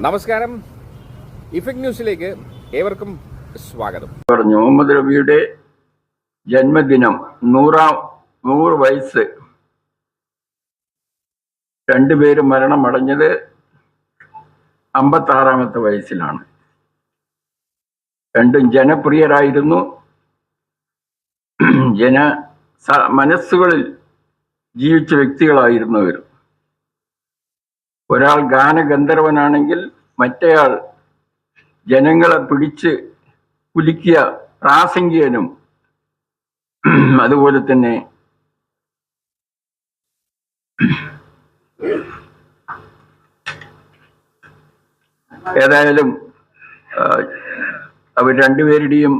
നമസ്കാരം. ഇഫക്ട് ന്യൂസിലേക്ക് ഏവർക്കും സ്വാഗതം. മുഹമ്മദ് റബിയുടെ ജന്മദിനം 100 വയസ്സ്. രണ്ടുപേരും മരണമടഞ്ഞത് 56-ാമത്തെ വയസ്സിലാണ്. രണ്ടും ജനപ്രിയരായിരുന്നു. മനസ്സുകളിൽ ജീവിച്ച വ്യക്തികളായിരുന്നവർ. ഒരാൾ ഗാനഗന്ധർവനാണെങ്കിൽ മറ്റേയാൾ ജനങ്ങളെ പിടിച്ച് കുലുക്കിയ പ്രാസംഗികനും അതുപോലെ തന്നെ ഏതായാലും അവർ രണ്ടുപേരുടെയും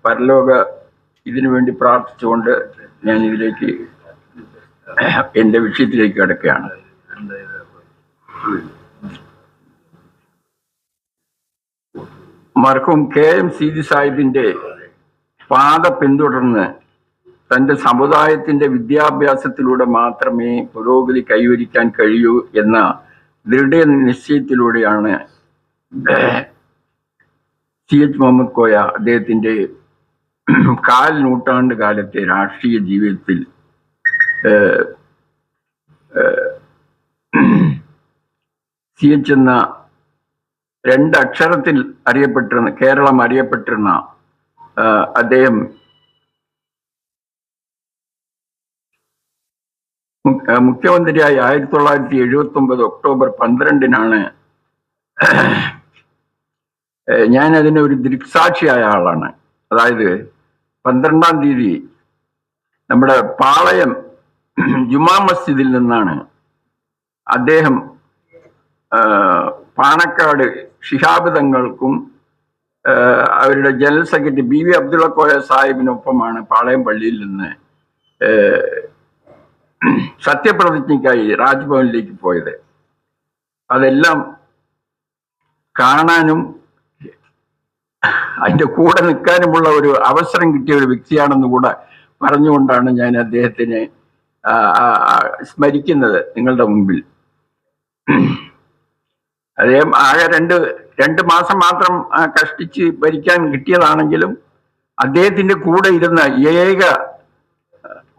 പരലോക ഇതിനു വേണ്ടി പ്രാർത്ഥിച്ചുകൊണ്ട് ഞാൻ ഇതിലേക്ക് എൻ്റെ വിഷയത്തിലേക്ക് കിടക്കുകയാണ്. മർഹൂം KM സീതി സാഹിബിന്റെ പാത പിന്തുടർന്ന് തൻ്റെ സമുദായത്തിന്റെ വിദ്യാഭ്യാസത്തിലൂടെ മാത്രമേ പുരോഗതി കൈവരിക്കാൻ കഴിയൂ എന്ന ദൃഢനിശ്ചയത്തിലൂടെയാണ് CH മുഹമ്മദ് കോയ അദ്ദേഹത്തിന്റെ 4 നൂറ്റാണ്ട് കാലത്തെ രാഷ്ട്രീയ ജീവിതത്തിൽ CH എന്ന 2 അക്ഷരത്തിൽ അറിയപ്പെട്ടിരുന്ന കേരളം അറിയപ്പെട്ടിരുന്ന അദ്ദേഹം മുഖ്യമന്ത്രിയായി 1979 ഒക്ടോബർ 12-നാണ്. ഞാൻ അതിന് ഒരു ദൃക്സാക്ഷിയായ ആളാണ്. അതായത് 12-ാം തീയതി നമ്മുടെ പാളയം ജുമാ മസ്ജിദിൽ നിന്നാണ് അദ്ദേഹം പാണക്കാട് ശിഹാബ് തങ്ങൾക്കും അവരുടെ general secretary BV Abdulla Koya സാഹിബിനൊപ്പമാണ് പാളയം പള്ളിയിൽ നിന്ന് സത്യപ്രതിജ്ഞയ്ക്കായി രാജ്ഭവനിലേക്ക് പോയത്. അതെല്ലാം കാണാനും അതിൻ്റെ കൂടെ നിൽക്കാനുമുള്ള ഒരു അവസരം കിട്ടിയ ഒരു വ്യക്തിയാണെന്ന് കൂടെ പറഞ്ഞുകൊണ്ടാണ് ഞാൻ അദ്ദേഹത്തിനെ സ്മരിക്കുന്നത് നിങ്ങളുടെ മുമ്പിൽ. അദ്ദേഹം ആകെ രണ്ട് മാസം മാത്രം കഷ്ടിച്ച് ഭരിക്കാൻ കിട്ടിയതാണെങ്കിലും അദ്ദേഹത്തിന്റെ കൂടെ ഇരുന്ന ഏക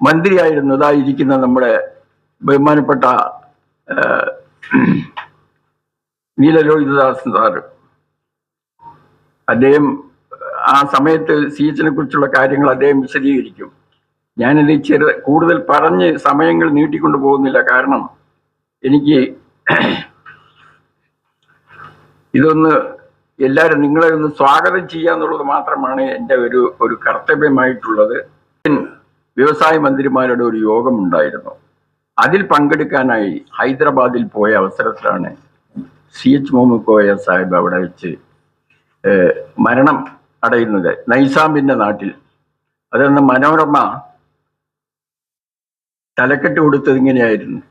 മന്ത്രിയായിരുന്നു ഇതായിരിക്കുന്ന നമ്മുടെ ബഹുമാനപ്പെട്ട നീലലോഹിതദാസ് സാറ്. അദ്ദേഹം ആ സമയത്ത് CH-നെ കുറിച്ചുള്ള കാര്യങ്ങൾ അദ്ദേഹം വിശദീകരിക്കും. ഞാനിത് കൂടുതൽ പറഞ്ഞ് സമയങ്ങൾ നീട്ടിക്കൊണ്ടു പോകുന്നില്ല. കാരണം എനിക്ക് ഇതൊന്ന് എല്ലാവരും നിങ്ങളെ ഒന്ന് സ്വാഗതം ചെയ്യാന്നുള്ളത് മാത്രമാണ് എൻ്റെ ഒരു കർത്തവ്യമായിട്ടുള്ളത്. വ്യവസായ മന്ത്രിമാരുടെ ഒരു യോഗം ഉണ്ടായിരുന്നു. അതിൽ പങ്കെടുക്കാനായി ഹൈദരാബാദിൽ പോയ അവസരത്തിലാണ് CH മുഹമ്മദ് കോയ സാഹിബ് അവിടെ വെച്ച് മരണം അടയുന്നത്. നൈസാമിന്റെ നാട്ടിൽ. അതെന്ന് മനോരമ തലക്കെട്ട് കൊടുത്തത് ഇങ്ങനെയായിരുന്നു.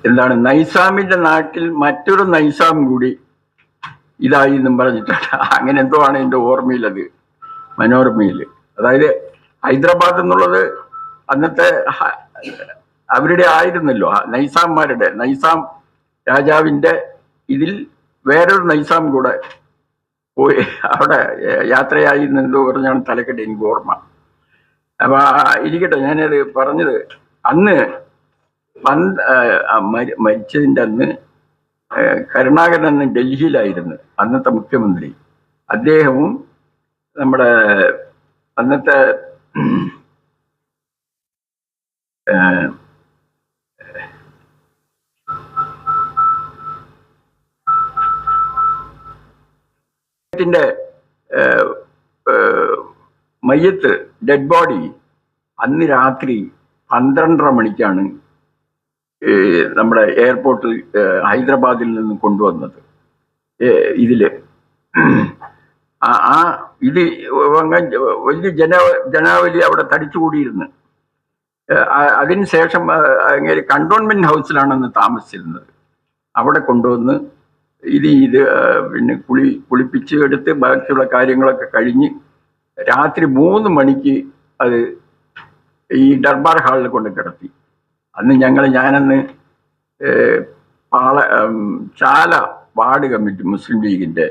എന്താണ്, നൈസാമിന്റെ നാട്ടിൽ മറ്റൊരു നൈസാം കൂടി ഇതായി എന്നും പറഞ്ഞിട്ടുണ്ട്. അങ്ങനെ എന്തോ ആണ് എൻ്റെ ഓർമ്മയിൽ, അത് മനോരമയിൽ. അതായത് ഹൈദരാബാദ് എന്നുള്ളത് അന്നത്തെ അവരുടെ ആയിരുന്നല്ലോ, നൈസാംമാരുടെ. നൈസാം രാജാവിന്റെ ഇതിൽ വേറൊരു നൈസാം കൂടെ പോയി അവിടെ യാത്രയായി എന്തോ പറഞ്ഞാണ് തലക്കെട്ട് എനിക്ക് ഓർമ്മ. അപ്പൊ ഇരിക്കട്ടെ, ഞാനത് പറഞ്ഞത് അന്ന് മരിച്ചതിൻ്റെ അന്ന് കരുണാകരൻ അന്ന് ഡൽഹിയിലായിരുന്നു, അന്നത്തെ മുഖ്യമന്ത്രി. അദ്ദേഹവും നമ്മുടെ അന്നത്തെ ത്തിന്റെ മയ്യത്ത്, ഡെഡ് ബോഡി അന്ന് രാത്രി 12:30 മണിക്കാണ് നമ്മുടെ എയർപോർട്ടിൽ ഹൈദരാബാദിൽ നിന്ന് കൊണ്ടുവന്നത്. ഇതില് ഇത് വലിയ ജനാവലി അവിടെ തടിച്ചുകൂടിയിരുന്നു. അതിനുശേഷം അങ്ങനെ കണ്ടോൺമെന്റ് ഹൗസിലാണെന്ന് താമസിച്ചിരുന്നത്. അവിടെ കൊണ്ടുവന്ന് പിന്നെ കുളിപ്പിച്ച് എടുത്ത് ബാക്കിയുള്ള കാര്യങ്ങളൊക്കെ കഴിഞ്ഞ് രാത്രി 3 മണിക്ക് അത് ഈ ദർബാർ ഹാളിൽ കൊണ്ട് കിടത്തി. അന്ന് ഞാനന്ന് ചാല വാർഡ് കമ്മിറ്റി മുസ്ലിം ലീഗിന്റെ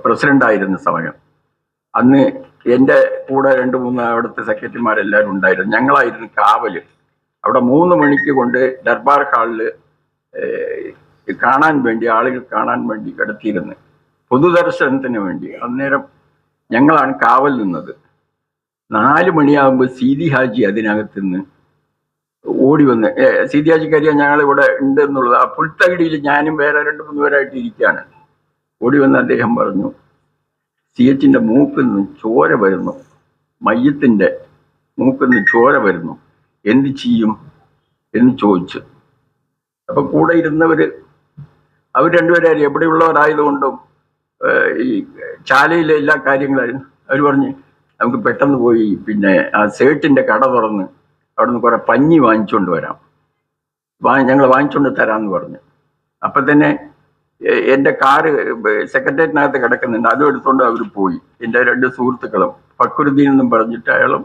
പ്രസിഡന്റായിരുന്ന സമയം, അന്ന് എൻ്റെ കൂടെ 2-3 അവിടുത്തെ സെക്രട്ടറിമാരെല്ലാവരും ഉണ്ടായിരുന്നു. ഞങ്ങളായിരുന്നു കാവല്. അവിടെ 3 മണിക്ക് കൊണ്ട് ദർബാർ ഹാളിൽ കാണാൻ വേണ്ടി, ആളുകൾ കാണാൻ വേണ്ടി കിടത്തിയിരുന്നു, പൊതുദർശനത്തിന് വേണ്ടി. അന്നേരം ഞങ്ങളാണ് കാവൽ നിന്നത്. 4 മണിയാകുമ്പോൾ സീതി ഹാജി അതിനകത്ത് നിന്ന് ഓടി വന്ന്, സീതി ഹാജിക്കറിയാൻ ഞങ്ങളിവിടെ ഉണ്ട് എന്നുള്ളത്, ആ പുൽത്തകിടിയിൽ ഞാനും വേറെ 2-3 പേരായിട്ട് ഇരിക്കുകയാണ്. ഓടി വന്ന് അദ്ദേഹം പറഞ്ഞു, സിയച്ചിന്റെ മൂക്കിൽ നിന്ന് ചോര വരുന്നു, മയ്യത്തിന്റെ മൂക്കിൽ നിന്ന് ചോര വരുന്നു, എന്ത് ചെയ്യും എന്ന് ചോദിച്ചു. അപ്പൊ കൂടെ ഇരുന്നവര് അവർ 2 പേരും എവിടെയുള്ളവരായതുകൊണ്ടും ഈ ചാലയിലെ എല്ലാ കാര്യങ്ങളായിരുന്നു. അവർ പറഞ്ഞ് നമുക്ക് പെട്ടെന്ന് പോയി പിന്നെ ആ സേട്ടിന്റെ കട തുറന്ന് അവിടെ നിന്ന് കുറെ പഞ്ഞി വാങ്ങിച്ചുകൊണ്ട് വരാം, ഞങ്ങൾ വാങ്ങിച്ചുകൊണ്ട് തരാമെന്ന് പറഞ്ഞു. അപ്പം തന്നെ എൻ്റെ കാറ് സെക്രട്ടേറിയറ്റിനകത്ത് കിടക്കുന്നുണ്ട്, അതും എടുത്തുകൊണ്ട് അവർ പോയി. എൻ്റെ 2 സുഹൃത്തുക്കളും, ഫക്രുദ്ദീൻ എന്നും പറഞ്ഞിട്ട് അയാളും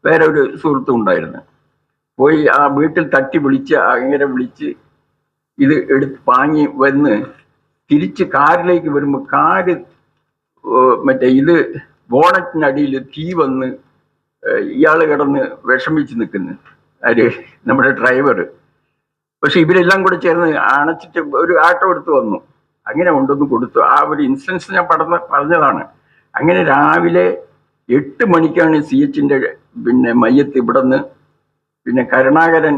വേറെ ഒരു സുഹൃത്തും ഉണ്ടായിരുന്നു. പോയി ആ വീട്ടിൽ തട്ടി വിളിച്ച് അങ്ങനെ വിളിച്ച് ഇത് എടുത്ത് വാങ്ങി വന്ന് തിരിച്ച് കാറിലേക്ക് വരുമ്പോൾ കാറ് ഇത് ബോണറ്റിനടിയിൽ തീ വന്ന് ഇയാൾ കിടന്ന് വിഷമിച്ച് നിൽക്കുന്നു, ആര്, നമ്മുടെ ഡ്രൈവർ. പക്ഷെ ഇവരെല്ലാം കൂടെ ചേർന്ന് അണച്ചിട്ട് ഒരു ആട്ടോ എടുത്ത് വന്നു. അങ്ങനെ കൊണ്ടൊന്ന് കൊടുത്തു. ആ ഒരു ഇൻസിഡൻസ് ഞാൻ പറഞ്ഞതാണ്. അങ്ങനെ രാവിലെ 8 മണിക്കാണ് സിയച്ചിന്റെ പിന്നെ മയ്യത്ത് ഇവിടെ നിന്ന് പിന്നെ കരുണാകരൻ,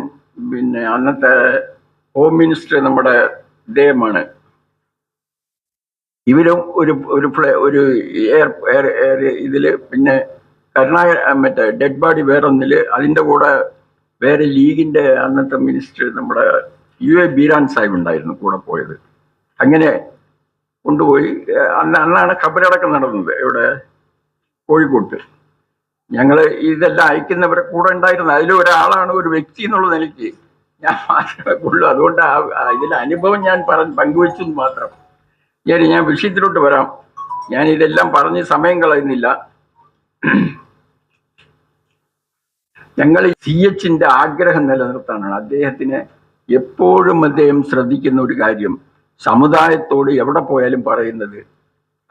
പിന്നെ അന്നത്തെ ഹോം മിനിസ്റ്റർ നമ്മുടെ ഇദ്ദേഹമാണ്, ഇവരും ഒരു എയർ ഇതില്, പിന്നെ മറ്റേ ഡെഡ് ബോഡി വേറൊന്നില്, അതിൻ്റെ കൂടെ വേറെ ലീഗിന്റെ അന്നത്തെ മിനിസ്റ്റർ നമ്മുടെ UA ബീരാൻ സാഹിബ് ഉണ്ടായിരുന്നു കൂടെ പോയത്. അങ്ങനെ കൊണ്ടുപോയി അന്നാണ് ഖബറടക്കം നടന്നത് ഇവിടെ കോഴിക്കോട്ട്. ഞങ്ങൾ ഇതെല്ലാം അയക്കുന്നവരെ കൂടെ ഉണ്ടായിരുന്നു. അതിലൊരാളാണ്, ഒരു വ്യക്തി എന്നുള്ള നിലയ്ക്ക് ഞാൻ മാത്രമേ ഉള്ളൂ. അതുകൊണ്ട് ഇതിലെ അനുഭവം ഞാൻ പങ്കുവെച്ചു മാത്രം. ഞാൻ വിഷയത്തിലോട്ട് വരാം. ഞാൻ ഇതെല്ലാം പറഞ്ഞ് സമയം കളയുന്നില്ല. ഞങ്ങൾ CHന്റെ ആഗ്രഹം നിലനിർത്താനാണ്. അദ്ദേഹത്തിന് എപ്പോഴും അദ്ദേഹം ശ്രദ്ധിക്കുന്ന ഒരു കാര്യം, സമുദായത്തോട് എവിടെ പോയാലും പറയുന്നത്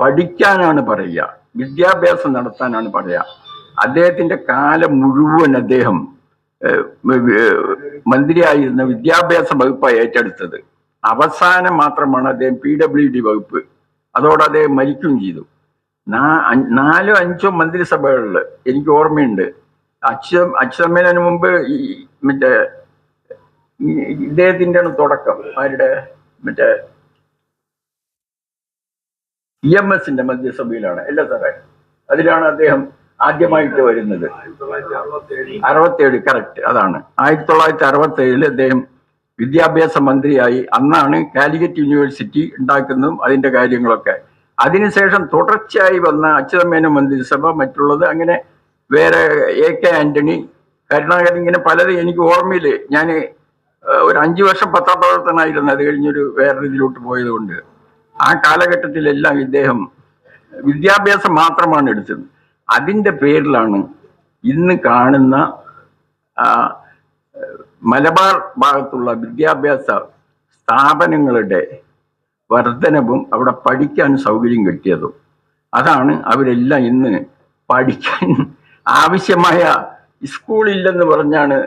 പഠിക്കാനാണ് പറയുക, വിദ്യാഭ്യാസം നടത്താനാണ് പറയുക. അദ്ദേഹത്തിന്റെ കാലം മുഴുവൻ അദ്ദേഹം മന്ത്രിയായിരുന്ന വിദ്യാഭ്യാസ വകുപ്പായി ഏറ്റെടുത്തത്. അവസാനം മാത്രമാണ് അദ്ദേഹം PWD വകുപ്പ്, അതോടെ അദ്ദേഹം മരിക്കുകയും ചെയ്തു. 4-5 മന്ത്രിസഭകളിൽ എനിക്ക് ഓർമ്മയുണ്ട്. അച്യുതമേനോന് മുമ്പ് ഈ മറ്റേ ഇദ്ദേഹത്തിന്റെ തുടക്കം, ആരുടെ മറ്റേ EMSന്റെ മന്ത്രിസഭയിലാണ്, അല്ല സാറേ, അതിലാണ് അദ്ദേഹം ആദ്യമായിട്ട് വരുന്നത്. 67, കറക്റ്റ്, അതാണ് 1967 അദ്ദേഹം വിദ്യാഭ്യാസ മന്ത്രിയായി. അന്നാണ് കാലിക്കറ്റ് യൂണിവേഴ്സിറ്റി ഉണ്ടാക്കുന്നതും അതിന്റെ കാര്യങ്ങളൊക്കെ. അതിനുശേഷം തുടർച്ചയായി വന്ന അച്യുതമേനോൻ മന്ത്രിസഭ, മറ്റുള്ളത് അങ്ങനെ വേറെ AK ആന്റണി, കരുണാകരൻ, ഇങ്ങനെ പലത് എനിക്ക് ഓർമ്മയില്. ഞാൻ ഒരു 5 വർഷം പത്രപ്രവർത്തനായിരുന്നു. അത് കഴിഞ്ഞൊരു വേറെ ഇതിലോട്ട് പോയത് കൊണ്ട് ആ കാലഘട്ടത്തിലെല്ലാം ഇദ്ദേഹം വിദ്യാഭ്യാസം മാത്രമാണ് എടുത്തത്. അതിൻ്റെ പേരിലാണ് ഇന്ന് കാണുന്ന മലബാർ ഭാഗത്തുള്ള വിദ്യാഭ്യാസ സ്ഥാപനങ്ങളുടെ വർധനവും അവിടെ പഠിക്കാൻ സൗകര്യം കിട്ടിയതും. അതാണ് അവരെല്ലാം ഇന്ന് പഠിക്കാൻ ആവശ്യമായ സ്കൂളില്ലെന്ന് പറഞ്ഞാണ്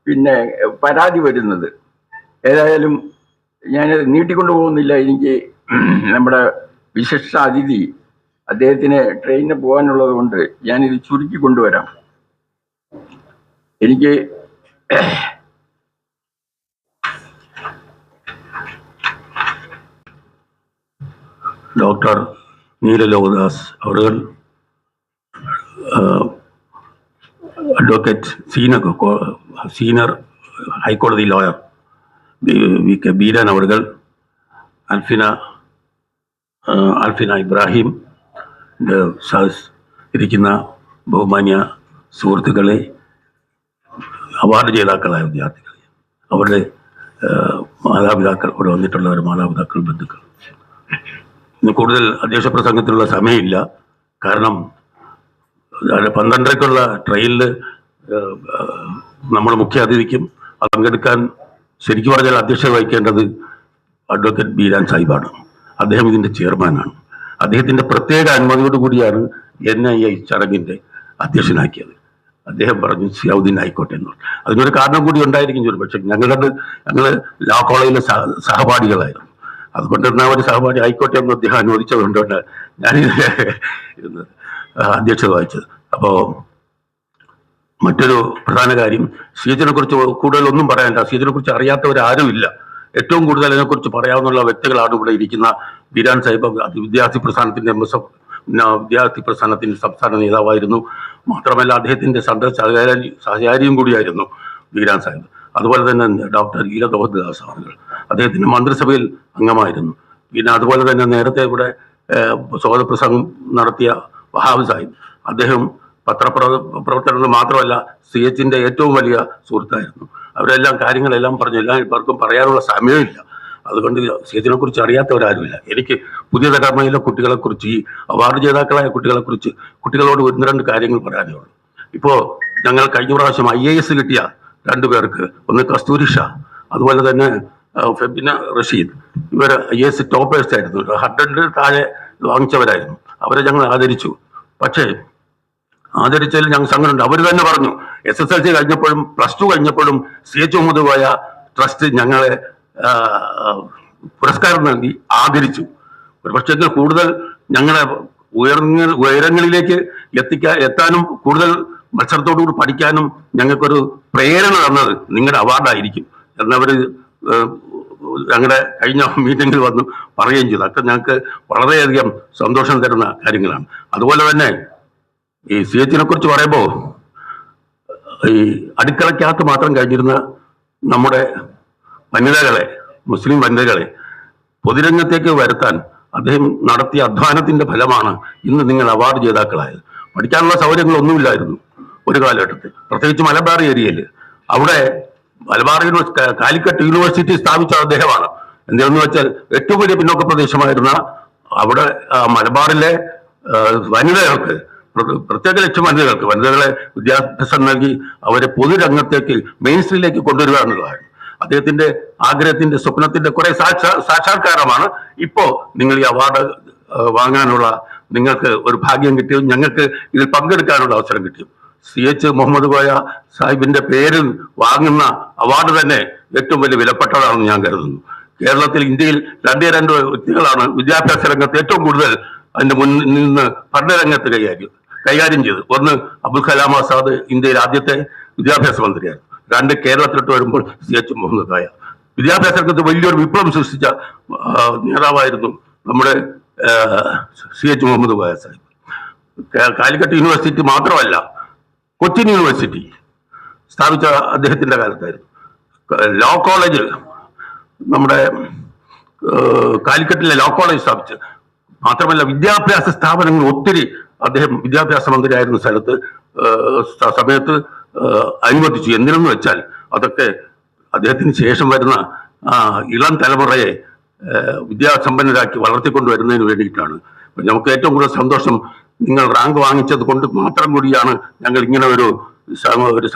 പിന്നെ പരാതി വരുന്നത്. ഏതായാലും ഞാനത് നീട്ടിക്കൊണ്ടു പോകുന്നില്ല. എനിക്ക് നമ്മുടെ വിശിഷ്ട അതിഥി അദ്ദേഹത്തിന് ട്രെയിനിന് പോകാനുള്ളത് കൊണ്ട് ഞാനിത് ചുരുക്കി കൊണ്ടുവരാം. എനിക്ക് ഡോക്ടർ നീലലോകദാസ് അവർ അഡ്വക്കേറ്റ് സീനിയർ ഹൈക്കോടതി ലോയർ VK ബീരാൻ അവർ, അൽഫിന ഇബ്രാഹിം, ഇരിക്കുന്ന ബഹുമാന്യ സുഹൃത്തുക്കളെ, അവാർഡ് ജേതാക്കളായ വിദ്യാർത്ഥികളെ, അവരുടെ മാതാപിതാക്കൾ, ഇവിടെ വന്നിട്ടുള്ളവർ മാതാപിതാക്കൾ, ബന്ധുക്കൾ. ഇന്ന് കൂടുതൽ അധ്യക്ഷ പ്രസംഗത്തിനുള്ള സമയമില്ല. കാരണം 12:30 ട്രെയിനിൽ നമ്മൾ മുഖ്യ അതിഥിക്കും പങ്കെടുക്കാൻ ശരിക്കും പറഞ്ഞാൽ അധ്യക്ഷത വഹിക്കേണ്ടത് അഡ്വക്കേറ്റ് ബീരാൻ സാഹിബാണ്. അദ്ദേഹം ഇതിന്റെ ചെയർമാനാണ്. അദ്ദേഹത്തിന്റെ പ്രത്യേക അനുമതിയോടുകൂടിയാണ് എന്നെ ഈ ചടങ്ങിന്റെ അധ്യക്ഷനാക്കിയത്. അദ്ദേഹം പറഞ്ഞു സിയാവുദ്ദീൻ ആയിക്കോട്ടെ എന്ന്. അതിനൊരു കാരണം കൂടി ഉണ്ടായിരിക്കും. പക്ഷെ ഞങ്ങൾ ലാ കോളേജിലെ സഹപാഠികളായിരുന്നു. അതുകൊണ്ട് ഒരു സഹപാഠി ആയിക്കോട്ടെ എന്ന് അദ്ദേഹം അനുവദിച്ചതുകൊണ്ടാണ് ഞാൻ അധ്യക്ഷത വഹിച്ചത്. അപ്പോൾ മറ്റൊരു പ്രധാന കാര്യം, സിഎച്ചിനെ കുറിച്ച് കൂടുതലൊന്നും പറയാനില്ല. സിഎച്ചിനെ കുറിച്ച് അറിയാത്തവരാരുമില്ല. ഏറ്റവും കൂടുതൽ അതിനെക്കുറിച്ച് പറയാവുന്ന വ്യക്തികളാണ് ഇവിടെ ഇരിക്കുന്ന ബീരാൻ സാഹിബ്. വിദ്യാർത്ഥി പ്രസ്ഥാനത്തിന്റെ വിദ്യാർത്ഥി പ്രസ്ഥാനത്തിന്റെ സംസ്ഥാന നേതാവായിരുന്നു. മാത്രമല്ല അദ്ദേഹത്തിന്റെ സഹചാരിയും കൂടിയായിരുന്നു ബീരാൻ സാഹിബ്. അതുപോലെ തന്നെ ഡോക്ടർ ഈരദോഹദാസ് അവർ അദ്ദേഹത്തിന്റെ മന്ത്രിസഭയിൽ അംഗമായിരുന്നു. പിന്നെ അതുപോലെ തന്നെ നേരത്തെ ഇവിടെ സ്വാഗത പ്രസംഗം നടത്തിയ വഹാബ് സാഹിബ്, അദ്ദേഹം പത്രപ്രവർത്തനങ്ങൾ മാത്രമല്ല സിഎച്ചിന്റെ ഏറ്റവും വലിയ സുഹൃത്തായിരുന്നു. അവരെല്ലാം കാര്യങ്ങളെല്ലാം പറഞ്ഞു. എല്ലാവർക്കും പറയാനുള്ള സമയമില്ല. അതുകൊണ്ട് സിഎച്ചിനെ കുറിച്ച് അറിയാത്തവരാരുമില്ല. എനിക്ക് പുതിയ തലമുറയിലെ കുട്ടികളെക്കുറിച്ച്, ഈ അവാർഡ് ജേതാക്കളായ കുട്ടികളെക്കുറിച്ച് കുട്ടികളോട് 1-2 കാര്യങ്ങൾ പറയാനേ ഉള്ളൂ. ഇപ്പോൾ ഞങ്ങൾ കഴിഞ്ഞ പ്രാവശ്യം IAS കിട്ടിയ 2 പേർക്ക്, ഒന്ന് കസ്തൂരി ഷാ, അതുപോലെ തന്നെ ഫെബിന റഷീദ്, ഇവർ IAS ടോപ്പേഴ്സ് ആയിരുന്നു. 100 താഴെ വാങ്ങിച്ചവരായിരുന്നു. അവരെ ഞങ്ങൾ ആദരിച്ചു. പക്ഷേ ആദരിച്ചതിൽ ഞങ്ങൾ സങ്കടമുണ്ട്. അവർ തന്നെ പറഞ്ഞു SSLC കഴിഞ്ഞപ്പോഴും +2 കഴിഞ്ഞപ്പോഴും CH മുഹമ്മദ് കോയ ട്രസ്റ്റ് ഞങ്ങളെ പുരസ്കാരം നൽകി ആദരിച്ചു. ഒരു പക്ഷേ കൂടുതൽ ഞങ്ങളെ ഉയരങ്ങളിലേക്ക് എത്താനും കൂടുതൽ മത്സരത്തോടുകൂടി പഠിക്കാനും ഞങ്ങൾക്കൊരു പ്രേരണ തന്നത് നിങ്ങളുടെ അവാർഡായിരിക്കും എന്നവർ ഞങ്ങളുടെ കഴിഞ്ഞ മീറ്റിംഗിൽ വന്ന് പറയുകയും ചെയ്തു. അതൊക്കെ ഞങ്ങൾക്ക് വളരെയധികം സന്തോഷം തരുന്ന കാര്യങ്ങളാണ്. അതുപോലെ തന്നെ ഈ സിഎച്ചിനെ കുറിച്ച് പറയുമ്പോൾ, ഈ അടുക്കളയ്ക്കകത്ത് മാത്രം കഴിഞ്ഞിരുന്ന നമ്മുടെ വനിതകളെ, മുസ്ലിം വനിതകളെ പൊതുരംഗത്തേക്ക് വരുത്താൻ അദ്ദേഹം നടത്തിയ അധ്വാനത്തിന്റെ ഫലമാണ് ഇന്ന് നിങ്ങൾ അവാർഡ് ജേതാക്കളായത്. പഠിക്കാനുള്ള സൗകര്യങ്ങളൊന്നുമില്ലായിരുന്നു ഒരു കാലഘട്ടത്തിൽ, പ്രത്യേകിച്ച് മലബാർ ഏരിയയിൽ. അവിടെ മലബാർ കാലിക്കറ്റ് യൂണിവേഴ്സിറ്റി സ്ഥാപിച്ച അദ്ദേഹമാണ്. എന്താണെന്ന് വെച്ചാൽ ഏറ്റവും വലിയ പിന്നോക്ക പ്രദേശമായിരുന്ന അവിടെ മലബാറിലെ വനിതകൾക്ക്, പ്രത്യേക ലക്ഷ്യം വനിതകളെ വിദ്യാഭ്യാസം നൽകി അവരെ പൊതുരംഗത്തേക്ക് മെയിൻ സ്ട്രീമിലേക്ക് കൊണ്ടുവരിക എന്നുള്ളതാണ് അദ്ദേഹത്തിന്റെ ആഗ്രഹത്തിന്റെ, സ്വപ്നത്തിന്റെ കുറെ സാക്ഷാത്കാരമാണ് ഇപ്പോ നിങ്ങൾ ഈ അവാർഡ് വാങ്ങാനുള്ള നിങ്ങൾക്ക് ഒരു ഭാഗ്യം കിട്ടിയും ഞങ്ങൾക്ക് ഇതിൽ പങ്കെടുക്കാനുള്ള അവസരം കിട്ടിയും. CH മുഹമ്മദ് കോയ സാഹിബിന്റെ പേരിൽ വാങ്ങുന്ന അവാർഡ് തന്നെ ഏറ്റവും വലിയ വിലപ്പെട്ടതാണെന്ന് ഞാൻ കരുതുന്നു. കേരളത്തിൽ, ഇന്ത്യയിൽ 2 വ്യക്തികളാണ് വിദ്യാഭ്യാസ രംഗത്ത് ഏറ്റവും കൂടുതൽ അതിന്റെ മുന്നിൽ നിന്ന് പഠനരംഗത്ത് കൈകാര്യം ചെയ്ത്. ഒന്ന് അബ്ദുൽ കലാം ആസാദ്, ഇന്ത്യയിൽ ആദ്യത്തെ വിദ്യാഭ്യാസ മന്ത്രിയായിരുന്നു. 2 കേരളത്തിലോട്ട് വരുമ്പോൾ CH മുഹമ്മദ് കോയ. വിദ്യാഭ്യാസ രംഗത്ത് വലിയൊരു വിപ്ലവം സൃഷ്ടിച്ച നേതാവായിരുന്നു നമ്മുടെ CH മുഹമ്മദ് കോയ സാഹിബ്. കാലിക്കറ്റ് യൂണിവേഴ്സിറ്റി മാത്രമല്ല, കൊച്ചിൻ യൂണിവേഴ്സിറ്റി സ്ഥാപിച്ച അദ്ദേഹത്തിന്റെ കാലത്തായിരുന്നു. ലോ കോളേജ്, നമ്മുടെ കാലിക്കറ്റിലെ ലോ കോളേജ് സ്ഥാപിച്ച്, മാത്രമല്ല വിദ്യാഭ്യാസ സ്ഥാപനങ്ങൾ ഒത്തിരി അദ്ദേഹം വിദ്യാഭ്യാസ മന്ത്രിയായിരുന്ന സമയത്ത് അനുവദിച്ചു. എന്തിനെന്ന് വെച്ചാൽ അതൊക്കെ അദ്ദേഹത്തിന് ശേഷം വരുന്ന ഇളം തലമുറയെ വിദ്യാസമ്പന്നരാക്കി വളർത്തിക്കൊണ്ടുവരുന്നതിന് വേണ്ടിയിട്ടാണ്. നമുക്ക് ഏറ്റവും കൂടുതൽ സന്തോഷം നിങ്ങൾ റാങ്ക് വാങ്ങിച്ചത് കൊണ്ട് മാത്രം കൂടിയാണ് ഞങ്ങൾ ഇങ്ങനെ ഒരു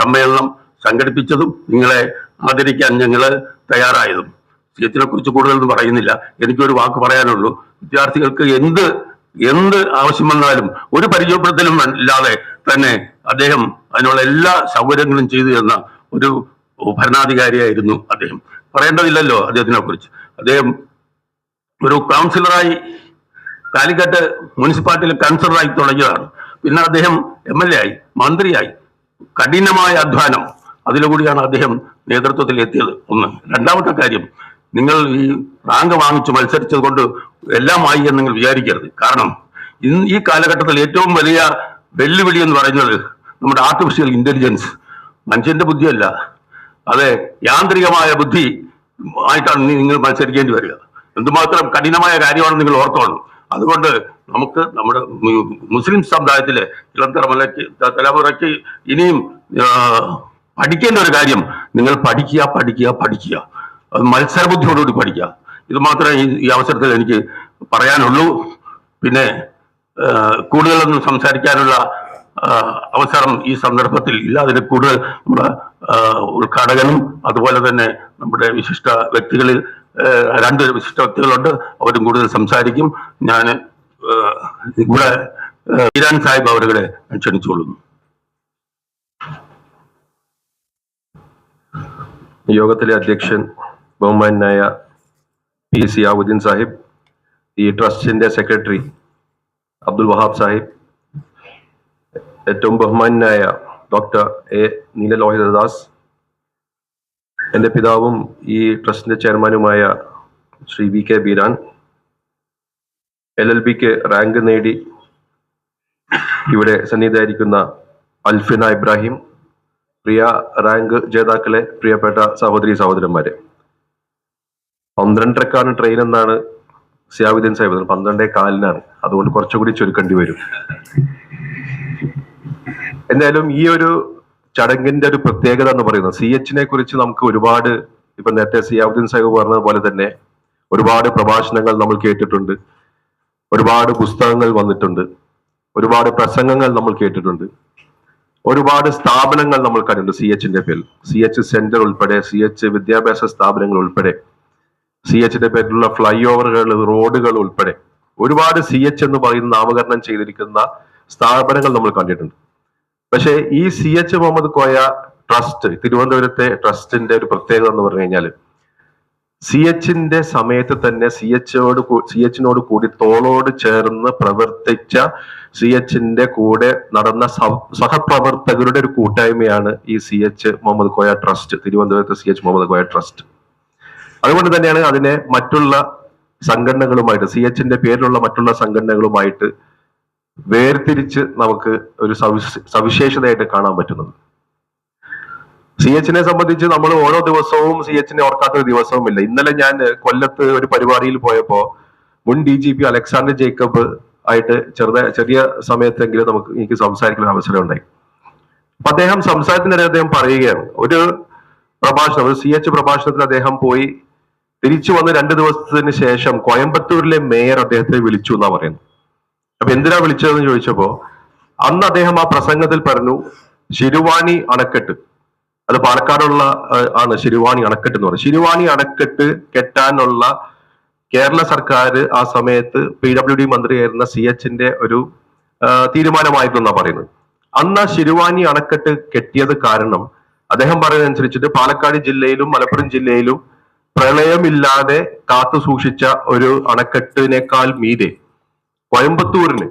സമ്മേളനം സംഘടിപ്പിച്ചതും നിങ്ങളെ ആദരിക്കാൻ ഞങ്ങൾ തയ്യാറായതും. സിഎച്ചിനെ കുറിച്ച് കൂടുതലൊന്നും പറയുന്നില്ല. എനിക്കൊരു വാക്ക് പറയാനുള്ളൂ. വിദ്യാർത്ഥികൾക്ക് എന്ത് ആവശ്യം വന്നാലും ഒരു പരിചയപ്പെടുത്തലും ഇല്ലാതെ തന്നെ അദ്ദേഹം അതിനുള്ള എല്ലാ സൗകര്യങ്ങളും ചെയ്തു തന്ന ഒരു ഭരണാധികാരിയായിരുന്നു അദ്ദേഹം. പറയേണ്ടതില്ലല്ലോ അദ്ദേഹത്തിനെ കുറിച്ച്. അദ്ദേഹം ഒരു കൗൺസിലറായി, കാലിക്കറ്റ് മുനിസിപ്പാലിറ്റിയിലെ കൗൺസിലറായി തുടങ്ങിയതാണ്. പിന്നെ അദ്ദേഹം MLA ആയി, മന്ത്രിയായി. കഠിനമായ അധ്വാനം, അതിലുകൂടിയാണ് അദ്ദേഹം നേതൃത്വത്തിൽ എത്തിയത്. ഒന്ന്. രണ്ടാമത്തെ കാര്യം, നിങ്ങൾ ഈ റാങ്ക് വാങ്ങിച്ച് മത്സരിച്ചത് കൊണ്ട് എല്ലാമായി എന്ന് നിങ്ങൾ വിചാരിക്കരുത്. കാരണം ഈ കാലഘട്ടത്തിൽ ഏറ്റവും വലിയ വെല്ലുവിളി എന്ന് പറയുന്നത് നമ്മുടെ ആർട്ടിഫിഷ്യൽ ഇന്റലിജൻസ്, മനുഷ്യന്റെ ബുദ്ധിയല്ല, അത് യാന്ത്രികമായ ബുദ്ധി ആയിട്ടാണ് നിങ്ങൾ മത്സരിക്കേണ്ടി വരിക. എന്തുമാത്രം കഠിനമായ കാര്യമാണ് നിങ്ങൾ ഓർത്തോളൂ. അതുകൊണ്ട് നമുക്ക് നമ്മുടെ മുസ്ലിം സമുദായത്തിലെ ഇളം തലമുറയ്ക്ക് ഇനിയും പഠിക്കേണ്ട ഒരു കാര്യം, നിങ്ങൾ പഠിക്കുക. അത് മത്സരബുദ്ധിയോടുകൂടി പഠിക്കുക. ഇത് മാത്രമേ ഈ അവസരത്തിൽ എനിക്ക് പറയാനുള്ളൂ. പിന്നെ കൂടുതലൊന്നും സംസാരിക്കാനുള്ള അവസരം ഈ സന്ദർഭത്തിൽ ഇല്ല. അതിൽ കൂടുതൽ നമ്മുടെ ഉദ്ഘാടകനും അതുപോലെ തന്നെ നമ്മുടെ വിശിഷ്ട വ്യക്തികളിൽ രണ്ട് വിശിഷ്ട വ്യക്തികളുണ്ട്, അവരും കൂടുതൽ സംസാരിക്കും. ഞാൻ ഇവിടെ ബീരാൻ സാഹിബ് അവരുടെ ക്ഷണിച്ചുകൊള്ളുന്നു. യോഗത്തിലെ അധ്യക്ഷൻ ബഹുമാനായ പി സിയാവുദ്ദീൻ സാഹിബ്, ഈ ട്രസ്റ്റിന്റെ സെക്രട്ടറി അബ്ദുൽ വഹാബ് സാഹിബ്, ഏറ്റവും ബഹുമാനായ ഡോക്ടർ എ നീലലോഹിതദാസ്, എൻ്റെ പിതാവും ഈ ട്രസ്റ്റിന്റെ ചെയർമാനുമായ ശ്രീ വി കെ ബീരാൻ, LLBക്ക് റാങ്ക് നേടി ഇവിടെ സന്നിഹിതരായിരിക്കുന്ന അൽഫിന ഇബ്രാഹിം, പ്രിയ റാങ്ക് ജേതാക്കളെ, പ്രിയപ്പെട്ട സഹോദരി സഹോദരന്മാരെ. 12:30 ട്രെയിൻ എന്നാണ് സിയാവുദ്ദീൻ സാഹിബ്, 12:15 അതുകൊണ്ട് കുറച്ചുകൂടി ചുരുക്കേണ്ടി വരും. എന്തായാലും ഈ ഒരു ചടങ്ങിന്റെ ഒരു പ്രത്യേകത എന്ന് പറയുന്നത് CHനെ കുറിച്ച് നമുക്ക് ഒരുപാട്, ഇപ്പൊ നേരത്തെ സിയാവുദ്ദീൻ സാഹിബ് പറഞ്ഞതുപോലെ തന്നെ ഒരുപാട് പ്രഭാഷണങ്ങൾ നമ്മൾ കേട്ടിട്ടുണ്ട്, ഒരുപാട് പുസ്തകങ്ങൾ വന്നിട്ടുണ്ട്, ഒരുപാട് പ്രസംഗങ്ങൾ നമ്മൾ കേട്ടിട്ടുണ്ട്, ഒരുപാട് സ്ഥാപനങ്ങൾ നമ്മൾ കണ്ടിട്ടുണ്ട് CHന്റെ പേരിൽ. CH സെന്റർ ഉൾപ്പെടെ, CH വിദ്യാഭ്യാസ സ്ഥാപനങ്ങൾ ഉൾപ്പെടെ, CHന്റെ പേരിലുള്ള ഫ്ലൈ ഓവറുകൾ, റോഡുകൾ ഉൾപ്പെടെ ഒരുപാട് CH എന്ന് പറയുന്ന നാമകരണം ചെയ്തിരിക്കുന്ന സ്ഥാപനങ്ങൾ നമ്മൾ കണ്ടിട്ടുണ്ട്. പക്ഷേ ഈ CH മുഹമ്മദ് കോയ ട്രസ്റ്റ്, തിരുവനന്തപുരത്തെ ട്രസ്റ്റിന്റെ ഒരു പ്രത്യേകത എന്ന് പറഞ്ഞു കഴിഞ്ഞാൽ CHന്റെ സമയത്ത് തന്നെ CHനോട് കൂടി തോളോട് ചേർന്ന് പ്രവർത്തിച്ച CHന്റെ കൂടെ നടന്ന സഹപ്രവർത്തകരുടെ ഒരു കൂട്ടായ്മയാണ് ഈ CH മുഹമ്മദ് കോയ ട്രസ്റ്റ്, തിരുവനന്തപുരത്തെ CH മുഹമ്മദ് കോയ ട്രസ്റ്റ്. അതുകൊണ്ട് തന്നെയാണ് അതിനെ മറ്റുള്ള സംഘടനകളുമായിട്ട്, CHന്റെ പേരിലുള്ള മറ്റുള്ള സംഘടനകളുമായിട്ട് വേർതിരിച്ച് നമുക്ക് ഒരു സവിശേഷതയായിട്ട് കാണാൻ പറ്റുന്നത്. CHനെ സംബന്ധിച്ച് നമ്മൾ ഓരോ ദിവസവും CHനെ ഓർക്കാത്ത ഒരു ദിവസവുമില്ല. ഇന്നലെ ഞാൻ കൊല്ലത്ത് ഒരു പരിപാടിയിൽ പോയപ്പോ മുൻ DGP അലക്സാണ്ടർ ജേക്കബ് ആയിട്ട് ചെറിയ സമയത്തെങ്കിലും എനിക്ക് സംസാരിക്കുന്ന അവസരം ഉണ്ടായി. അപ്പൊ അദ്ദേഹം സംസാരത്തിനിടെ അദ്ദേഹം പറയുകയാണ്, ഒരു പ്രഭാഷണം, ഒരു CH പ്രഭാഷണത്തിൽ അദ്ദേഹം പോയി തിരിച്ചു വന്ന് 2 ദിവസത്തിന് ശേഷം കോയമ്പത്തൂരിലെ മേയർ അദ്ദേഹത്തെ വിളിച്ചു എന്നാ പറയുന്നത്. അപ്പൊ എന്തിനാ വിളിച്ചതെന്ന് ചോദിച്ചപ്പോ അന്ന് അദ്ദേഹം ആ പ്രസംഗത്തിൽ പറഞ്ഞു, ശിരുവാണി അണക്കെട്ട്, അത് പാലക്കാടുള്ള ആണ് ശിരുവാണി അണക്കെട്ട് എന്ന് പറയുന്നത്. ശിരുവാണി അണക്കെട്ട് കെട്ടാനുള്ള കേരള സർക്കാർ ആ സമയത്ത് PWD മന്ത്രിയായിരുന്ന CHന്റെ ഒരു തീരുമാനമായിരുന്നു എന്നാ പറയുന്നത്. അന്ന് ശിരുവാണി അണക്കെട്ട് കെട്ടിയത് കാരണം അദ്ദേഹം പറയുന്നതനുസരിച്ചിട്ട് പാലക്കാട് ജില്ലയിലും മലപ്പുറം ജില്ലയിലും പ്രളയമില്ലാതെ കാത്തു സൂക്ഷിച്ച ഒരു അണക്കെട്ടിനേക്കാൾ മീതെ കോയമ്പത്തൂരിന്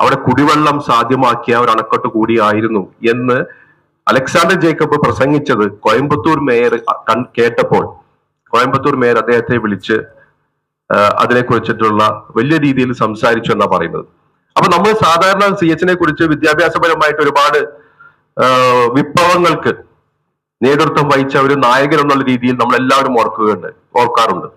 അവിടെ കുടിവെള്ളം സാധ്യമാക്കിയ ഒരു അണക്കെട്ട് കൂടിയായിരുന്നു എന്ന് അലക്സാണ്ടർ ജേക്കബ് പ്രസംഗിച്ചത് കോയമ്പത്തൂർ മേയർ കേട്ടപ്പോൾ കോയമ്പത്തൂർ മേയർ അദ്ദേഹത്തെ വിളിച്ച് അതിനെ കുറിച്ചിട്ടുള്ള വലിയ രീതിയിൽ സംസാരിച്ചു എന്നാ പറയുന്നത്. അപ്പൊ നമ്മൾ സാധാരണ CHനെ കുറിച്ച് വിദ്യാഭ്യാസപരമായിട്ട് ഒരുപാട് വിപ്ലവങ്ങൾക്ക് നേതൃത്വം വഹിച്ച ഒരു നായകൻ എന്നുള്ള രീതിയിൽ നമ്മൾ എല്ലാവരും ഓർക്കാറുണ്ട്.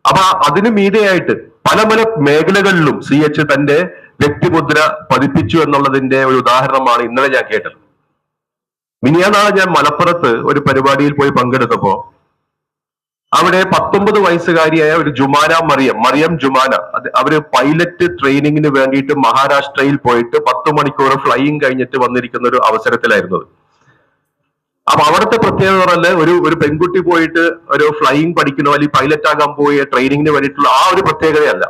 അപ്പൊ അതിനു മീതെയായിട്ട് പല മേഖലകളിലും CH തന്റെ വ്യക്തിമുദ്ര പതിപ്പിച്ചു എന്നുള്ളതിന്റെ ഒരു ഉദാഹരണമാണ് ഇന്നലെ ഞാൻ കേട്ടത്. മിനിയാന്നാളെ ഞാൻ മലപ്പുറത്ത് ഒരു പരിപാടിയിൽ പോയി പങ്കെടുത്തപ്പോ അവിടെ 19 വയസ്സുകാരിയായ ഒരു മറിയം ജുമാന, അവര് പൈലറ്റ് ട്രെയിനിങ്ങിന് വേണ്ടിയിട്ട് മഹാരാഷ്ട്രയിൽ പോയിട്ട് 10 മണിക്കൂർ ഫ്ലൈയിങ് കഴിഞ്ഞിട്ട് വന്നിരിക്കുന്ന ഒരു അവസരത്തിലായിരുന്നു. അപ്പൊ അവിടുത്തെ പ്രത്യേകത പറഞ്ഞാൽ ഒരു പെൺകുട്ടി പോയിട്ട് ഒരു ഫ്ലൈയിങ് പഠിക്കണോ അല്ലെങ്കിൽ പൈലറ്റ് ആകാൻ പോയ ട്രെയിനിങ്ങിന് വേണ്ടിയിട്ടുള്ള ആ ഒരു പ്രത്യേകതയല്ല.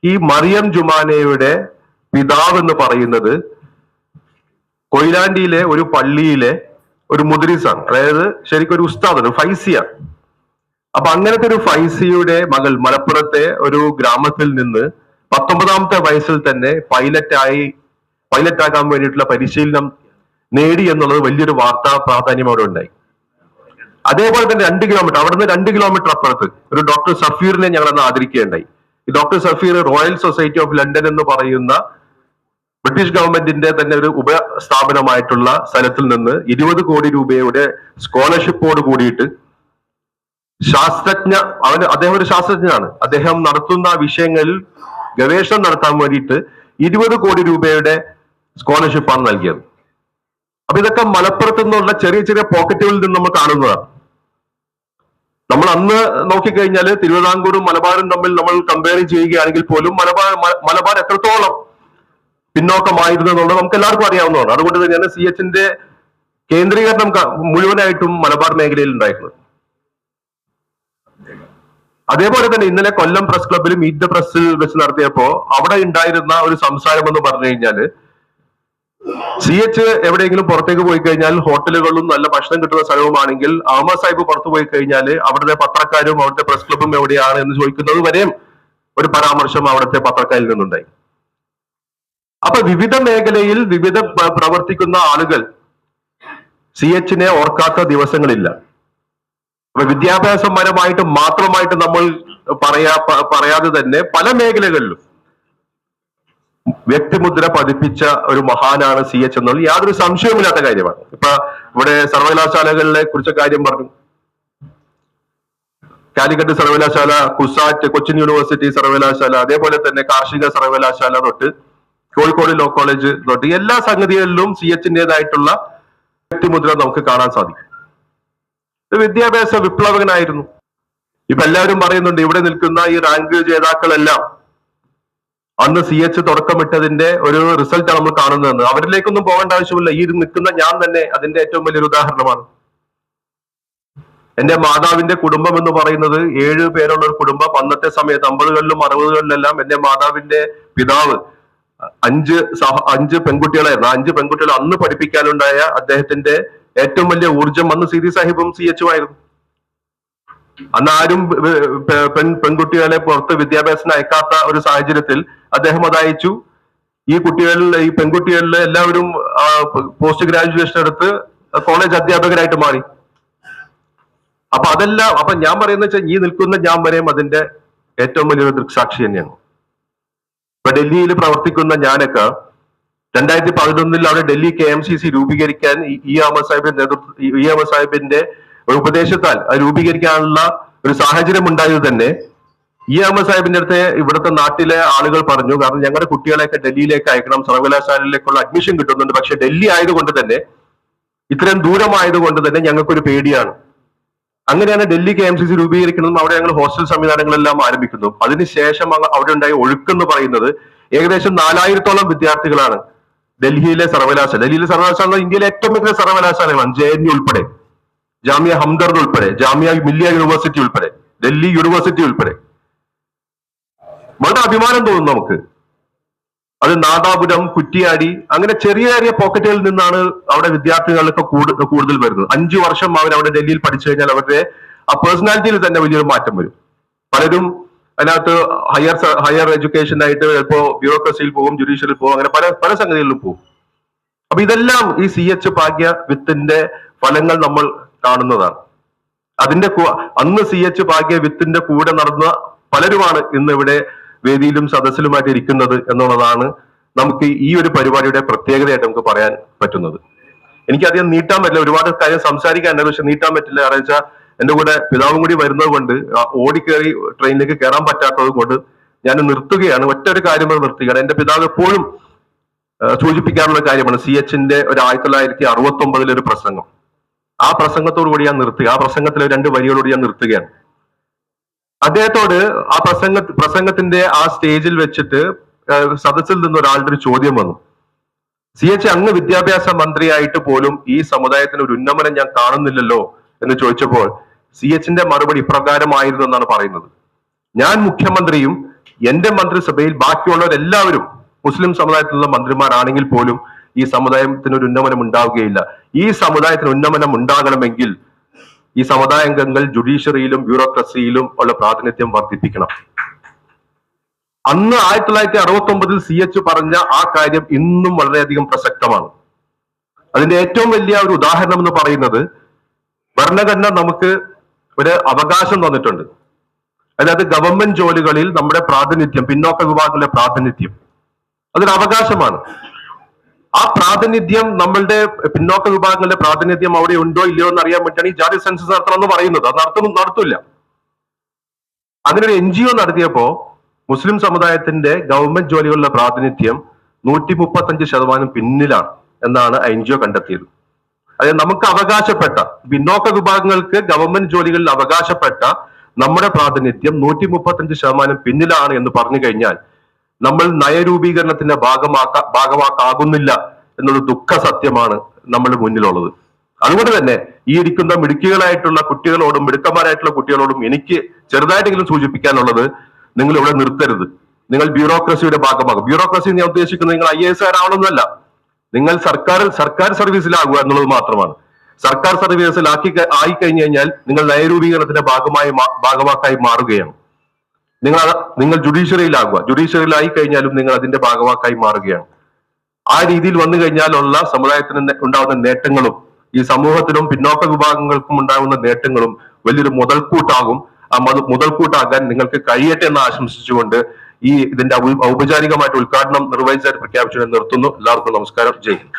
ഈ മറിയം ജുമാനയുടെ പിതാവ് എന്ന് പറയുന്നത് കൊയിലാണ്ടിയിലെ ഒരു പള്ളിയിലെ ഒരു മുദ്രിസാണ്, അതായത് ശരിക്കും ഒരു ഉസ്താദാണ്, ഫൈസിയാണ്. അപ്പൊ അങ്ങനത്തെ ഒരു ഫൈസിയുടെ മകൾ മലപ്പുറത്തെ ഒരു ഗ്രാമത്തിൽ നിന്ന് 19ാമത്തെ വയസ്സിൽ തന്നെ പൈലറ്റാകാൻ വേണ്ടിയിട്ടുള്ള പരിശീലനം നേടി എന്നുള്ളത് വലിയൊരു വാർത്താ പ്രാധാന്യം അവിടെ ഉണ്ടായി. അതേപോലെ തന്നെ 2 കിലോമീറ്റർ അവിടുന്ന് 2 കിലോമീറ്റർ അപ്പുറത്ത് ഒരു ഡോക്ടർ സഫീറിനെ ഞങ്ങൾ അന്ന് ആദരിക്കുകയുണ്ടായി. ഈ doctor Safeer royal society of London എന്ന് പറയുന്ന ബ്രിട്ടീഷ് ഗവൺമെന്റിന്റെ തന്നെ ഒരു ഉപസ്ഥാപനമായിട്ടുള്ള സ്ഥലത്തിൽ നിന്ന് 20 കോടി രൂപയുടെ സ്കോളർഷിപ്പോട് കൂടിയിട്ട് അദ്ദേഹം ഒരു ശാസ്ത്രജ്ഞനാണ്, അദ്ദേഹം നടത്തുന്ന വിഷയങ്ങളിൽ ഗവേഷണം നടത്താൻ വേണ്ടിയിട്ട് 20 കോടി രൂപയുടെ സ്കോളർഷിപ്പാണ് നൽകിയത്. അപ്പൊ ഇതൊക്കെ മലപ്പുറത്തു നിന്നുള്ള ചെറിയ ചെറിയ പോക്കറ്റുകളിൽ നിന്ന് നമ്മൾ കാണുന്നതാണ്. നമ്മൾ അന്ന് നോക്കിക്കഴിഞ്ഞാൽ തിരുവിതാംകൂറും മലബാറും തമ്മിൽ നമ്മൾ കമ്പയർ ചെയ്യുകയാണെങ്കിൽ പോലും മലബാർ എത്രത്തോളം പിന്നോക്കമായിരുന്നു എന്നുള്ളത് നമുക്ക് എല്ലാവർക്കും അറിയാവുന്നതാണ്. അതുകൊണ്ട് തന്നെയാണ് CH-ന്റെ കേന്ദ്രീകരണം മുഴുവനായിട്ടും മലബാർ മേഖലയിൽ ഉണ്ടായിരുന്നത്. അതേപോലെ തന്നെ ഇന്നലെ കൊല്ലം പ്രസ് ക്ലബ്ബിൽ മീറ്റ് ദ പ്രസിൽ വെച്ച് നടത്തിയപ്പോ അവിടെ ഉണ്ടായിരുന്ന ഒരു സംസാരം എന്ന് പറഞ്ഞു കഴിഞ്ഞാല് CH എവിടെയെങ്കിലും പുറത്തേക്ക് പോയി കഴിഞ്ഞാൽ ഹോട്ടലുകളും നല്ല ഭക്ഷണം കിട്ടുന്ന സ്ഥലവുമാണെങ്കിൽ അഹമ്മദ് സാഹിബ് പുറത്തു പോയി കഴിഞ്ഞാൽ അവിടുത്തെ പത്രക്കാരും അവിടുത്തെ പ്രസ് ക്ലബ്ബും എവിടെയാണ് എന്ന് ചോദിക്കുന്നത് വരെയും ഒരു പരാമർശം അവിടുത്തെ പത്രക്കാരിൽ നിന്നുണ്ടായി. അപ്പൊ വിവിധ മേഖലയിൽ വിവിധ പ്രവർത്തിക്കുന്ന ആളുകൾ CH-നെ ഓർക്കാത്ത ദിവസങ്ങളില്ല. അപ്പൊ വിദ്യാഭ്യാസപരമായിട്ട് മാത്രമായിട്ട് നമ്മൾ പറയാതെ തന്നെ പല മേഖലകളിലും വ്യക്തിമുദ്ര പതിപ്പിച്ച ഒരു മഹാനാണ് CH എന്നുള്ള യാതൊരു സംശയവുമില്ലാത്ത കാര്യമാണ്. ഇപ്പൊ ഇവിടെ സർവകലാശാലകളെ കുറിച്ച കാര്യം പറഞ്ഞു. കാലിക്കറ്റ് സർവകലാശാല, കുസാറ്റ്, കൊച്ചിൻ യൂണിവേഴ്സിറ്റി സർവകലാശാല, അതേപോലെ തന്നെ കാർഷിക സർവകലാശാല തൊട്ട് കോഴിക്കോട് ലോ കോളേജ് തൊട്ട് എല്ലാ സംഗതികളിലും CH-ന്റേതായിട്ടുള്ള വ്യക്തിമുദ്ര നമുക്ക് കാണാൻ സാധിക്കും. വിദ്യാഭ്യാസ വിപ്ലവകനായിരുന്നു. ഇപ്പൊ എല്ലാവരും പറയുന്നുണ്ട് ഇവിടെ നിൽക്കുന്ന ഈ റാങ്ക് ജേതാക്കളെല്ലാം അന്ന് CH തുടക്കമിട്ടതിന്റെ ഒരു റിസൾട്ടാണ് നമ്മൾ കാണുന്നതെന്ന്. അവരിലേക്കൊന്നും പോകേണ്ട ആവശ്യമില്ല. ഈ നിൽക്കുന്ന ഞാൻ തന്നെ അതിന്റെ ഏറ്റവും വലിയൊരു ഉദാഹരണമാണ്. എന്റെ മാതാവിന്റെ കുടുംബം എന്ന് പറയുന്നത് 7 പേരുള്ള ഒരു കുടുംബം. അന്നത്തെ സമയത്ത് 50കളിലും 60കളിലെല്ലാം എന്റെ മാതാവിന്റെ പിതാവ് 5 പെൺകുട്ടികളായിരുന്നു. 5 പെൺകുട്ടികൾ അന്ന് പഠിപ്പിക്കാനുണ്ടായ അദ്ദേഹത്തിന്റെ ഏറ്റവും വലിയ ഊർജം അന്ന് സീതി സാഹിബും CH-ഉം ആയിരുന്നു. അന്ന് ആരും പെൺകുട്ടികളെ പുറത്ത് വിദ്യാഭ്യാസത്തിന് അയക്കാത്ത ഒരു സാഹചര്യത്തിൽ അദ്ദേഹം അത് അയച്ചു. ഈ പെൺകുട്ടികളിൽ എല്ലാവരും പോസ്റ്റ് ഗ്രാജുവേഷൻ എടുത്ത് കോളേജ് അധ്യാപകരായിട്ട് മാറി. അപ്പൊ ഞാൻ പറയുന്ന വെച്ചാൽ ഈ നിൽക്കുന്ന ഞാൻ വരെയും അതിന്റെ ഏറ്റവും വലിയൊരു ദൃക്സാക്ഷി തന്നെയാണ്. ഇപ്പൊ ഡൽഹിയിൽ പ്രവർത്തിക്കുന്ന ഞാനൊക്കെ 2011 അവിടെ ഡൽഹി KMCC രൂപീകരിക്കാൻ അഹമ്മദ് സാഹിബിന്റെ ഒരു ഉപദേശത്താൽ അത് രൂപീകരിക്കാനുള്ള ഒരു സാഹചര്യം ഉണ്ടായത് തന്നെ അഹമ്മദ് സാഹിബിന്റെ അടുത്ത് ഇവിടുത്തെ നാട്ടിലെ ആളുകൾ പറഞ്ഞു. കാരണം ഞങ്ങളുടെ കുട്ടികളെയൊക്കെ ഡൽഹിയിലേക്ക് അയക്കണം, സർവകലാശാലയിലേക്കുള്ള അഡ്മിഷൻ കിട്ടുന്നുണ്ട്, പക്ഷെ ഡൽഹി ആയതുകൊണ്ട് തന്നെ ഇത്രയും ദൂരമായതുകൊണ്ട് തന്നെ ഞങ്ങൾക്കൊരു പേടിയാണ്. അങ്ങനെയാണ് ഡൽഹി KMCC രൂപീകരിക്കുന്നതും അവിടെ ഞങ്ങൾ ഹോസ്റ്റൽ സംവിധാനങ്ങളെല്ലാം ആരംഭിക്കുന്നു. അതിനുശേഷം അവിടെ ഉണ്ടായ ഒഴുക്കെന്ന് പറയുന്നത് ഏകദേശം 4000-ഓളം വിദ്യാർത്ഥികളാണ് ഡൽഹിയിലെ സർവകലാശാല ഇന്ത്യയിലെ ഏറ്റവും വലിയ സർവകലാശാലകളാണ്. JNU ഉൾപ്പെടെ, ജാമിയ ഹംദർദ് ഉൾപ്പെടെ, ജാമിയ മില്ലിയ യൂണിവേഴ്സിറ്റി ഉൾപ്പെടെ, ഡൽഹി യൂണിവേഴ്സിറ്റി ഉൾപ്പെടെ. വളരെ അഭിമാനം തോന്നുന്നു നമുക്ക്. അത് നാദാപുരം, കുറ്റിയാടി, അങ്ങനെ ചെറിയ ചെറിയ പോക്കറ്റുകളിൽ നിന്നാണ് അവിടെ വിദ്യാർത്ഥികളൊക്കെ കൂടുതൽ വരുന്നത്. 5 വർഷം അവിടെ ഡൽഹിയിൽ പഠിച്ചു കഴിഞ്ഞാൽ അവരുടെ ആ പേഴ്സണാലിറ്റിയിൽ തന്നെ വലിയൊരു മാറ്റം വരും. പലരും അതിനകത്ത് ഹയർ എഡ്യൂക്കേഷനായിട്ട് ചിലപ്പോ ബ്യൂറോക്രസിയിൽ പോകും, ജുഡീഷ്യറിൽ പോകും, അങ്ങനെ പല സംഗതികളിലും പോകും. അപ്പൊ ഇതെല്ലാം ഈ CH ഭാഗ്യ വിത്തിന്റെ ഫലങ്ങൾ നമ്മൾ കാണുന്നതാണ്. അന്ന് CH ഭാഗ്യ വിത്തിന്റെ കൂടെ നടന്ന പലരുമാണ് ഇന്ന് ഇവിടെ വേദിയിലും സദസ്സിലുമായിട്ട് ഇരിക്കുന്നത് എന്നുള്ളതാണ് നമുക്ക് ഈ ഒരു പരിപാടിയുടെ പ്രത്യേകതയായിട്ട് നമുക്ക് പറയാൻ പറ്റുന്നത്. എനിക്കധികം നീട്ടാൻ പറ്റില്ല, ഒരുപാട് കാര്യം സംസാരിക്കാനുണ്ട്, പക്ഷെ നീട്ടാൻ പറ്റില്ല. കാരണം വെച്ചാൽ എന്റെ കൂടെ പിതാവും കൂടി വരുന്നത് കൊണ്ട് ഓടിക്കേറി ട്രെയിനിലേക്ക് കയറാൻ പറ്റാത്തത് കൊണ്ട് ഞാൻ നിർത്തുകയാണ്. ഒറ്റൊരു കാര്യം നിർത്തുകയാണ്. എന്റെ പിതാവ് എപ്പോഴും സൂചിപ്പിക്കാറുള്ള കാര്യമാണ് CH-ന്റെ ഒരു 1969 ഒരു പ്രസംഗം. ആ പ്രസംഗത്തോടു കൂടി ഞാൻ നിർത്തുക. ആ പ്രസംഗത്തിലെ 2 വരികളോട് ഞാൻ നിർത്തുകയാണ്. അദ്ദേഹത്തോട് ആ പ്രസംഗത്തിന്റെ ആ സ്റ്റേജിൽ വെച്ചിട്ട് സദസ്സിൽ നിന്ന് ഒരാളുടെ ഒരു ചോദ്യം വന്നു. CH അങ്ങ് വിദ്യാഭ്യാസ മന്ത്രിയായിട്ട് പോലും ഈ സമുദായത്തിന് ഒരു ഉന്നമനം ഞാൻ കാണുന്നില്ലല്ലോ എന്ന് ചോദിച്ചപ്പോൾ CH-ന്റെ മറുപടി ഇപ്രകാരമായിരുന്നു എന്നാണ് പറയുന്നത്. ഞാൻ മുഖ്യമന്ത്രിയും എന്റെ മന്ത്രിസഭയിൽ ബാക്കിയുള്ളവരെല്ലാവരും മുസ്ലിം സമുദായത്തിലുള്ള മന്ത്രിമാരാണെങ്കിൽ പോലും ഈ സമുദായത്തിന് ഒരു ഉന്നമനം ഉണ്ടാവുകയില്ല. ഈ സമുദായത്തിന് ഉന്നമനം ഉണ്ടാകണമെങ്കിൽ ഈ സമുദായാംഗങ്ങൾ ജുഡീഷ്യറിയിലും ബ്യൂറോക്രസിയിലും ഉള്ള പ്രാതിനിധ്യം വർദ്ധിപ്പിക്കണം. അന്ന് 1969 CH പറഞ്ഞ ആ കാര്യം ഇന്നും വളരെയധികം പ്രസക്തമാണ്. അതിന്റെ ഏറ്റവും വലിയ ഒരു ഉദാഹരണം എന്ന് പറയുന്നത് ഭരണഘടന നമുക്ക് ഒരു അവകാശം തന്നിട്ടുണ്ട്. അതായത് ഗവൺമെന്റ് ജോലികളിൽ നമ്മുടെ പ്രാതിനിധ്യം, പിന്നോക്ക വിഭാഗങ്ങളുടെ പ്രാതിനിധ്യം, അതൊരു അവകാശമാണ്. ആ പ്രാതിനിധ്യം, നമ്മളുടെ പിന്നോക്ക വിഭാഗങ്ങളുടെ പ്രാതിനിധ്യം അവിടെ ഉണ്ടോ ഇല്ലയോ എന്ന് അറിയാൻ വേണ്ടിയാണ് ഈ ജാതി സെൻസസ് നടത്തണം എന്ന് പറയുന്നത്. അത് നടത്തില്ല. അതിനൊരു NGO നടത്തിയപ്പോ മുസ്ലിം സമുദായത്തിന്റെ ഗവൺമെന്റ് ജോലികളുടെ പ്രാതിനിധ്യം 135% പിന്നിലാണ് എന്നാണ് NGO കണ്ടെത്തിയത്. അതായത് നമുക്ക് അവകാശപ്പെട്ട പിന്നോക്ക വിഭാഗങ്ങൾക്ക് ഗവൺമെന്റ് ജോലികളിൽ അവകാശപ്പെട്ട നമ്മുടെ പ്രാതിനിധ്യം 135% പിന്നിലാണ് എന്ന് പറഞ്ഞു കഴിഞ്ഞാൽ നമ്മൾ നയരൂപീകരണത്തിന്റെ ഭാഗമാക്കാകുന്നില്ല എന്നുള്ള ദുഃഖ സത്യമാണ് നമ്മുടെ മുന്നിലുള്ളത്. അതുകൊണ്ട് തന്നെ ഈ ഇരിക്കുന്ന മിടുക്കികളായിട്ടുള്ള കുട്ടികളോടും മിടുക്കന്മാരായിട്ടുള്ള കുട്ടികളോടും എനിക്ക് ചെറുതായിട്ടെങ്കിലും സൂചിപ്പിക്കാനുള്ളത്, നിങ്ങൾ ഇവിടെ നിർത്തരുത്. നിങ്ങൾ ബ്യൂറോക്രസിയുടെ ഭാഗമാകും. ബ്യൂറോക്രസി ഞാൻ ഉദ്ദേശിക്കുന്നത് നിങ്ങൾ IAS ആവണമെന്നല്ല, നിങ്ങൾ സർക്കാർ സർവീസിലാകുക എന്നുള്ളത് മാത്രമാണ്. സർക്കാർ സർവീസിൽ ആയി കഴിഞ്ഞു കഴിഞ്ഞാൽ നിങ്ങൾ നയരൂപീകരണത്തിന്റെ ഭാഗമാക്കായി മാറുകയാണ്. നിങ്ങൾ ജുഡീഷ്യറിയിലാകുക. ജുഡീഷ്യറിയിലായി കഴിഞ്ഞാലും നിങ്ങൾ അതിന്റെ ഭാഗമാക്കായി മാറുകയാണ്. ആ രീതിയിൽ വന്നു കഴിഞ്ഞാലുള്ള സമുദായത്തിന് ഉണ്ടാകുന്ന നേട്ടങ്ങളും ഈ സമൂഹത്തിനും പിന്നോക്ക വിഭാഗങ്ങൾക്കും ഉണ്ടാകുന്ന നേട്ടങ്ങളും വലിയൊരു മുതൽക്കൂട്ടാകും. ആ മുതൽക്കൂട്ടാകാൻ നിങ്ങൾക്ക് കഴിയട്ടെ എന്ന് ആശംസിച്ചുകൊണ്ട് ഇതിന്റെ ഔപചാരികമായിട്ട് ഉദ്ഘാടനം നിർവഹിച്ചാൽ പ്രഖ്യാപിച്ചു നിർത്തുന്നു. എല്ലാവർക്കും നമസ്കാരം. ജയ് ഹിന്ദ്.